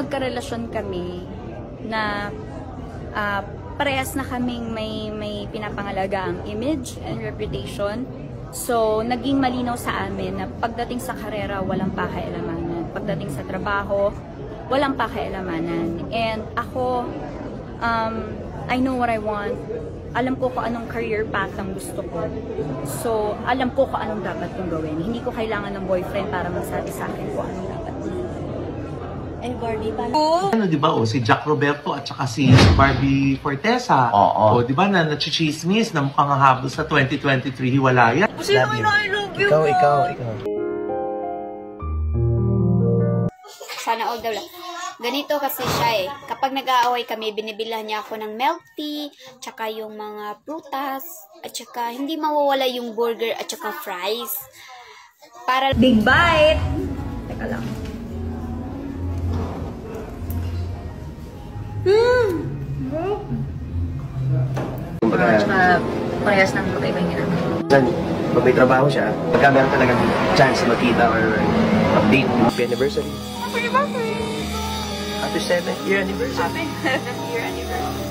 magkarelasyon kami na parehas na kaming may pinapangalaga ang image and reputation. So, naging malinaw sa amin na pagdating sa karera, walang pakialamanan. Pagdating sa trabaho, walang pakialamanan. And ako, I know what I want. Alam ko kung anong career path ang gusto ko. So, alam ko kung anong dapat kong gawin. Hindi ko kailangan ng boyfriend para magsabi sa akin kung anong dapat gawin. And Barbie, paano? Ano, di ba, si Jack Roberto at saka si Barbie Fortesa. Oo. O, di ba, na nachichismis na mukhang habol sa 2023 hiwalayan. Sino I love you? Ikaw. Sana all daw lang. Ganito kasi siya eh. Kapag nag-aaway kami, binibilhan niya ako ng milk tea, tsaka yung mga prutas, at tsaka hindi mawawala yung burger at tsaka fries. Para big bite! Teka lang. Tsaka parehas ng magkaiba yung ginagawa. Pag may trabaho siya, pagka meron talagang chance na magkita or update, happy anniversary. Happy birthday! Happy 7th year anniversary. Happy 7th year anniversary.